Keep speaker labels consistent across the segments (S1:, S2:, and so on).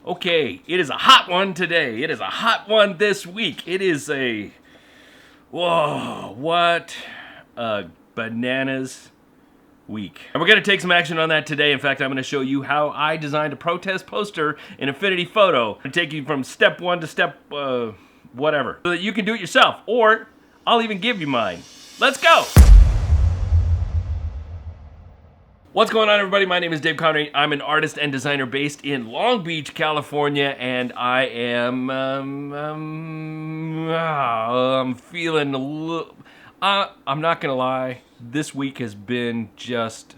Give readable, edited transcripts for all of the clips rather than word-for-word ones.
S1: Okay, it is a hot one today. It is a hot one this week. It is a... Whoa, what a bananas week. And we're going to take some action on that today. In fact, I'm going to show you how I designed a protest poster in Affinity Photo and take you from step one to step whatever, so that you can do it yourself, or I'll even give you mine. Let's go! What's going on, everybody? My name is Dave Connery. I'm an artist and designer based in Long Beach, California, and I am I'm feeling a little... I'm not gonna lie, this week has been just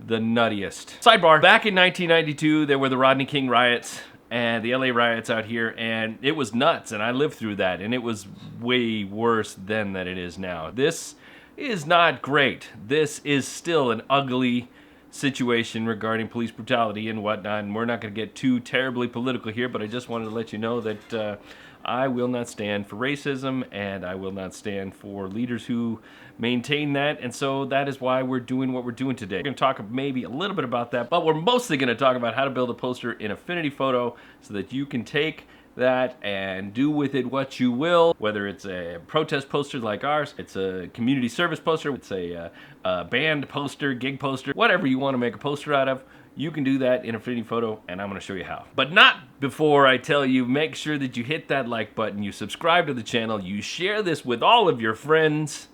S1: the nuttiest. Sidebar, back in 1992, there were the Rodney King riots and the LA riots out here, and it was nuts, and I lived through that, and it was way worse then than it is now. This is not great. This is still an ugly situation regarding police brutality and whatnot, and we're not going to get too terribly political here, but I just wanted to let you know that I will not stand for racism, and I will not stand for leaders who maintain that, and so that is why we're doing what we're doing today. We're going to talk maybe a little bit about that, but we're mostly going to talk about how to build a poster in Affinity Photo so that you can take that and do with it what you will, whether it's a protest poster like ours, it's a community service poster, it's a band poster, gig poster, whatever you want to make a poster out of, you can do that in Affinity Photo, and I'm going to show you how. But not before I tell you, make sure that you hit that like button, you subscribe to the channel, you share this with all of your friends,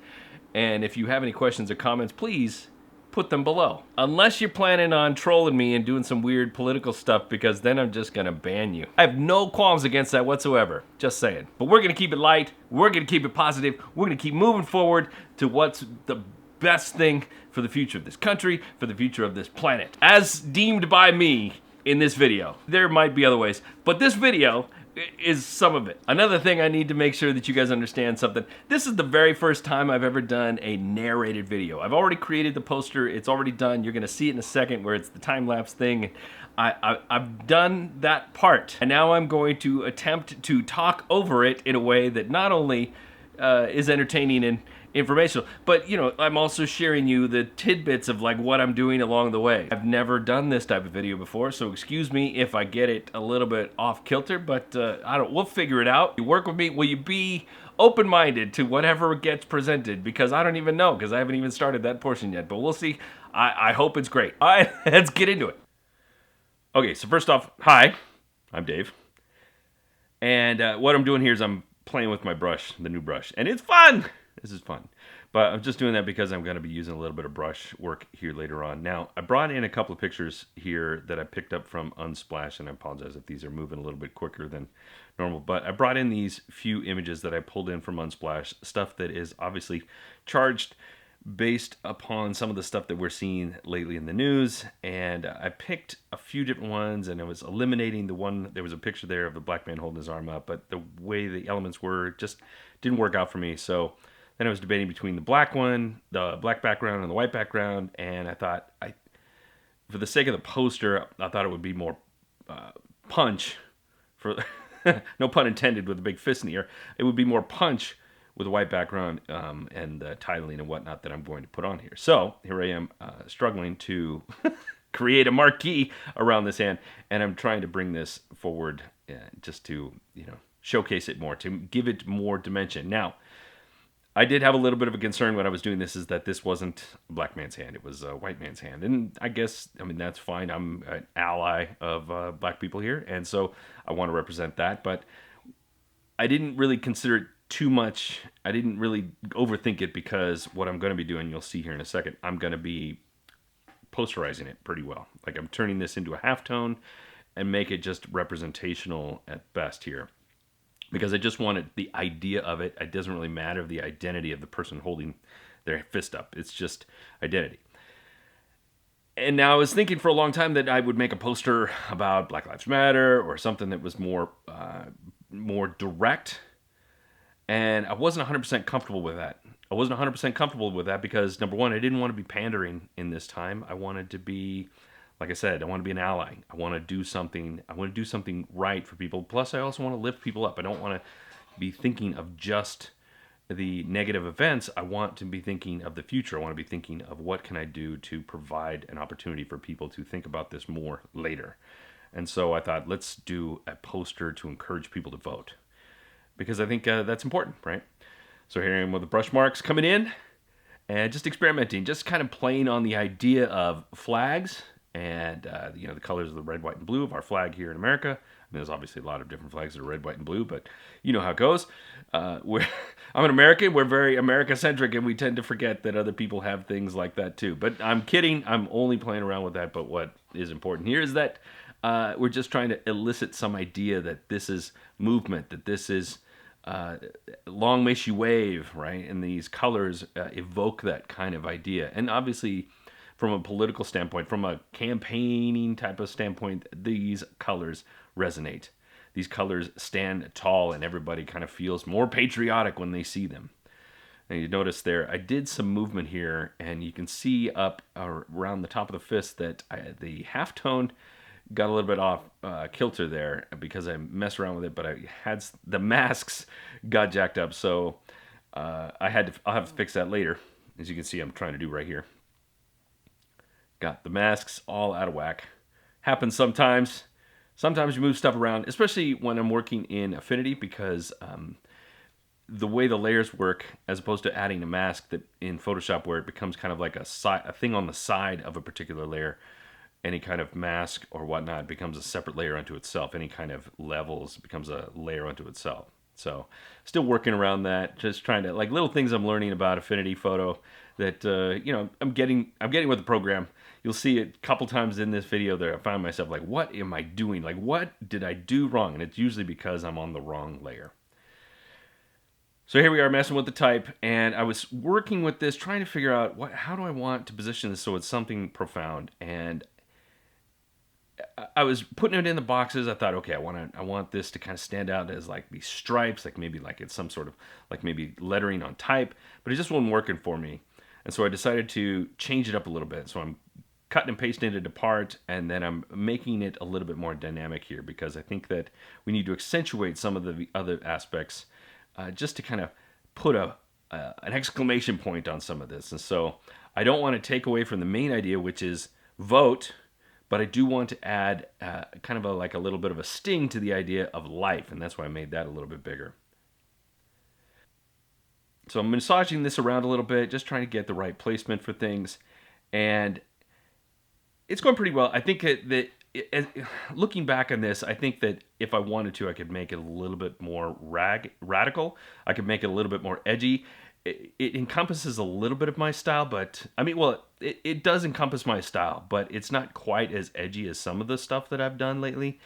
S1: and if you have any questions or comments, please put them below. Unless you're planning on trolling me and doing some weird political stuff, because then I'm just gonna ban you. I have no qualms against that whatsoever, just saying. But we're gonna keep it light, we're gonna keep it positive, we're gonna keep moving forward to what's the best thing for the future of this country, for the future of this planet. As deemed by me in this video. There might be other ways, but this video is some of it. Another thing I need to make sure that you guys understand something. This is the very first time I've ever done a narrated video. I've already created the poster, it's already done. You're gonna see it in a second where it's the time-lapse thing. I've done that part, and now I'm going to attempt to talk over it in a way that not only is entertaining and informational, but you know, I'm also sharing you the tidbits of like what I'm doing along the way. I've never done this type of video before, so excuse me if I get it a little bit off kilter, but we'll figure it out. You work with me, will you be open-minded to whatever gets presented, because I don't even know, because I haven't even started that portion yet, but we'll see. I hope it's great. All right, let's get into it. Okay, so first off, hi, I'm Dave, and what I'm doing here is I'm playing with my brush, the new brush, and it's fun! This is fun. But I'm just doing that because I'm going to be using a little bit of brush work here later on. Now, I brought in a couple of pictures here that I picked up from Unsplash, and I apologize if these are moving a little bit quicker than normal. But I brought in these few images that I pulled in from Unsplash, stuff that is obviously charged based upon some of the stuff that we're seeing lately in the news. And I picked a few different ones, and I was eliminating the one. There was a picture there of a black man holding his arm up, but the way the elements were just didn't work out for me. So then I was debating between the black one, the black background, and the white background, and I thought, for the sake of the poster, I thought it would be more punch, for no pun intended with a big fist in the air, it would be more punch with a white background and the titling and whatnot that I'm going to put on here. So here I am struggling to create a marquee around this hand, and I'm trying to bring this forward just to, you know, showcase it more, to give it more dimension. Now, I did have a little bit of a concern when I was doing this, is that this wasn't a black man's hand, it was a white man's hand. And I guess, I mean, that's fine. I'm an ally of black people here, and so I want to represent that. But I didn't really consider it too much. I didn't really overthink it, because what I'm going to be doing, you'll see here in a second, I'm going to be posterizing it pretty well. Like, I'm turning this into a halftone and make it just representational at best here, because I just wanted the idea of it. It doesn't really matter the identity of the person holding their fist up. It's just identity. And now I was thinking for a long time that I would make a poster about Black Lives Matter or something that was more direct. And I wasn't 100% comfortable with that. I wasn't 100% comfortable with that because, number one, I didn't want to be pandering in this time. I wanted to be, like I said, I want to be an ally. I want to do something. I want to do something right for people. Plus, I also want to lift people up. I don't want to be thinking of just the negative events. I want to be thinking of the future. I want to be thinking of what can I do to provide an opportunity for people to think about this more later. And so I thought, let's do a poster to encourage people to vote, because I think that's important, right? So here I am with the brush marks coming in and just experimenting, just kind of playing on the idea of flags and the colors of the red, white, and blue of our flag here in America. I mean, there's obviously a lot of different flags that are red, white, and blue, but you know how it goes. I'm an American. We're very America-centric, and we tend to forget that other people have things like that too. But I'm kidding. I'm only playing around with that. But what is important here is that we're just trying to elicit some idea that this is movement, that this is long may she wave, right? And these colors evoke that kind of idea. And obviously, from a political standpoint, from a campaigning type of standpoint, these colors resonate. These colors stand tall, and everybody kind of feels more patriotic when they see them. And you notice there, I did some movement here, and you can see up around the top of the fist that the halftone got a little bit off kilter there because I messed around with it, but the masks got jacked up, so I'll have to fix that later. As you can see, I'm trying to do right here. Got the masks all out of whack. Happens sometimes. Sometimes you move stuff around, especially when I'm working in Affinity, because the way the layers work, as opposed to adding a mask that in Photoshop where it becomes kind of like a thing on the side of a particular layer, any kind of mask or whatnot becomes a separate layer unto itself. Any kind of levels becomes a layer unto itself. So still working around that, just trying to, like, little things I'm learning about Affinity Photo that, I'm getting with the program. You'll see it a couple times in this video that I find myself like, what am I doing? Like, what did I do wrong? And it's usually because I'm on the wrong layer. So here we are messing with the type, and I was working with this, trying to figure out how do I want to position this so it's something profound. And I was putting it in the boxes. I thought, okay, I want this to kind of stand out as like these stripes, like maybe like it's some sort of like maybe lettering on type, but it just wasn't working for me. And so I decided to change it up a little bit. So I'm cutting and pasting it apart, and then I'm making it a little bit more dynamic here because I think that we need to accentuate some of the other aspects just to kind of put an exclamation point on some of this. And so I don't want to take away from the main idea, which is vote, but I do want to add kind of like a little bit of a sting to the idea of life, and that's why I made that a little bit bigger. So I'm massaging this around a little bit, just trying to get the right placement for things, and it's going pretty well. I think that looking back on this, I think that if I wanted to, I could make it a little bit more radical. I could make it a little bit more edgy. It encompasses a little bit of my style, but I mean, well, it does encompass my style, but it's not quite as edgy as some of the stuff that I've done lately.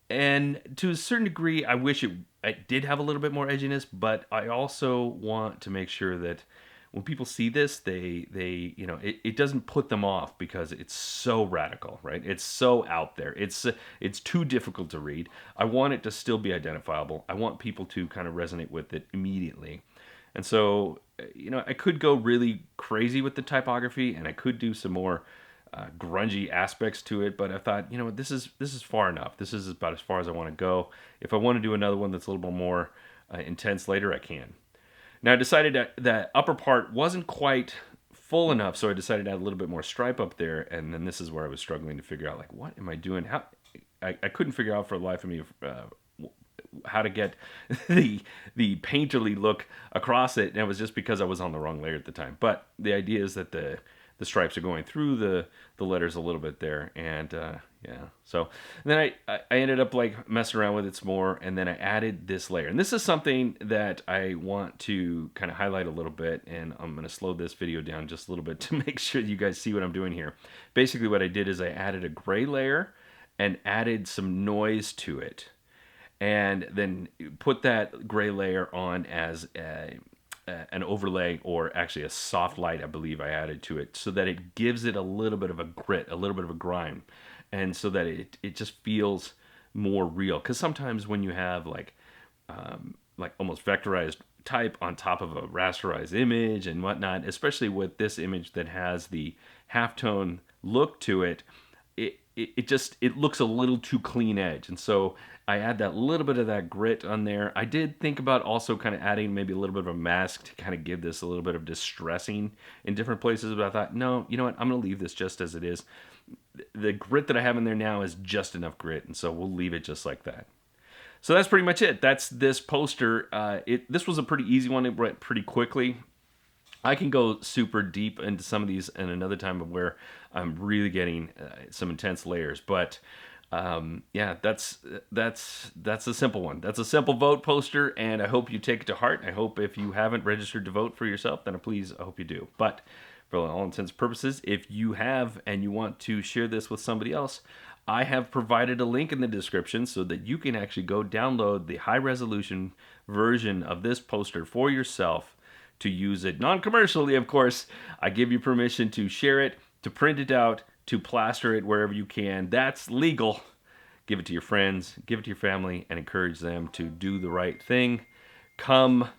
S1: And to a certain degree, I wish it did have a little bit more edginess, but I also want to make sure that when people see this, it doesn't put them off because it's so radical, right? It's so out there. It's too difficult to read. I want it to still be identifiable. I want people to kind of resonate with it immediately. And so, I could go really crazy with the typography, and I could do some more grungy aspects to it, but I thought, this is far enough. This is about as far as I want to go. If I want to do another one that's a little bit more intense later, I can. Now, I decided that upper part wasn't quite full enough, so I decided to add a little bit more stripe up there, and then this is where I was struggling to figure out, like, what am I doing? I couldn't figure out for the life of me how to get the painterly look across it, and it was just because I was on the wrong layer at the time. But the idea is that the stripes are going through the letters a little bit there, and yeah. So then I ended up like messing around with it some more, and then I added this layer. And this is something that I want to kind of highlight a little bit, and I'm going to slow this video down just a little bit to make sure you guys see what I'm doing here. Basically what I did is I added a gray layer and added some noise to it, and then put that gray layer on as an overlay, or actually a soft light, I believe I added to it, so that it gives it a little bit of a grit, a little bit of a grime, and so that it just feels more real. Because sometimes when you have like almost vectorized type on top of a rasterized image and whatnot, especially with this image that has the halftone look to it, it looks a little too clean edge. And so I add that little bit of that grit on there. I did think about also kind of adding maybe a little bit of a mask to kind of give this a little bit of distressing in different places, but I thought, no, you know what, I'm going to leave this just as it is. the grit that I have in there now is just enough grit, and so we'll leave it just like that. So that's pretty much it. That's this poster. This was a pretty easy one. It went pretty quickly. I can go super deep into some of these in another time of where I'm really getting some intense layers. But yeah, that's a simple one. That's a simple vote poster, and I hope you take it to heart. I hope if you haven't registered to vote for yourself, then please, I hope you do. But for all intents and purposes, if you have and you want to share this with somebody else, I have provided a link in the description so that you can actually go download the high resolution version of this poster for yourself to use it non-commercially, of course. I give you permission to share it, to print it out, to plaster it wherever you can. That's legal. Give it to your friends, give it to your family, and encourage them to do the right thing come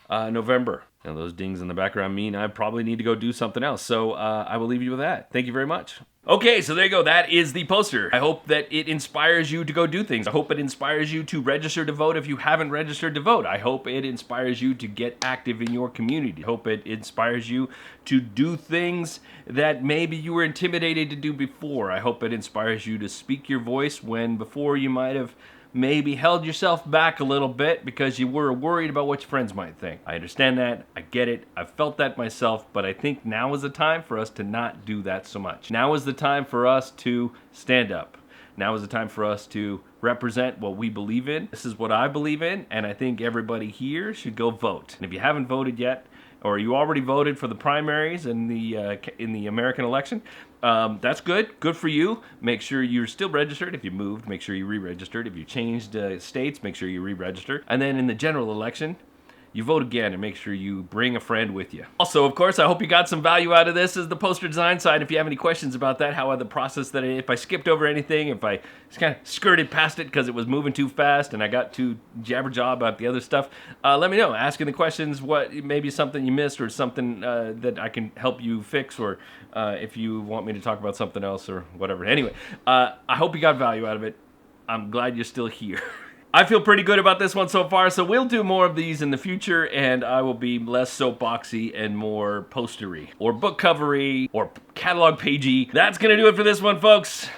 S1: November. Now, those dings in the background mean I probably need to go do something else. So I will leave you with that. Thank you very much. Okay, so there you go. That is the poster. I hope that it inspires you to go do things. I hope it inspires you to register to vote if you haven't registered to vote. I hope it inspires you to get active in your community. I hope it inspires you to do things that maybe you were intimidated to do before. I hope it inspires you to speak your voice when before you might have maybe held yourself back a little bit because you were worried about what your friends might think. I understand that. I get it. I've felt that myself, but I think now is the time for us to not do that so much. Now is the time for us to stand up. Now is the time for us to represent what we believe in. This is what I believe in, and I think everybody here should go vote. And if you haven't voted yet, or you already voted for the primaries in the American election, that's good. Good for you. Make sure you're still registered. If you moved, make sure you re-registered. If you changed states, make sure you re-register. And then in the general election, you vote again and make sure you bring a friend with you. Also, of course, I hope you got some value out of this as the poster design side. If you have any questions about that, how the process that if I skipped over anything, if I just kind of skirted past it because it was moving too fast and I got too jabber-jaw about the other stuff, let me know. Asking the questions, what maybe something you missed or something that I can help you fix, or if you want me to talk about something else or whatever. Anyway, I hope you got value out of it. I'm glad you're still here. I feel pretty good about this one so far, so we'll do more of these in the future, and I will be less soapboxy and more postery, or book covery, or catalog pagey. That's gonna do it for this one, folks.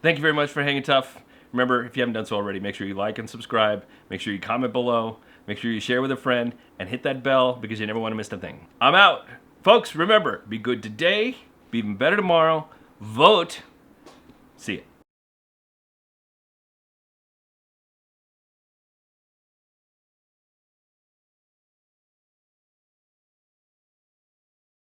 S1: Thank you very much for hanging tough. Remember, if you haven't done so already, make sure you like and subscribe, make sure you comment below, make sure you share with a friend, and hit that bell because you never want to miss a thing. I'm out. Folks, remember, be good today, be even better tomorrow, vote. See ya.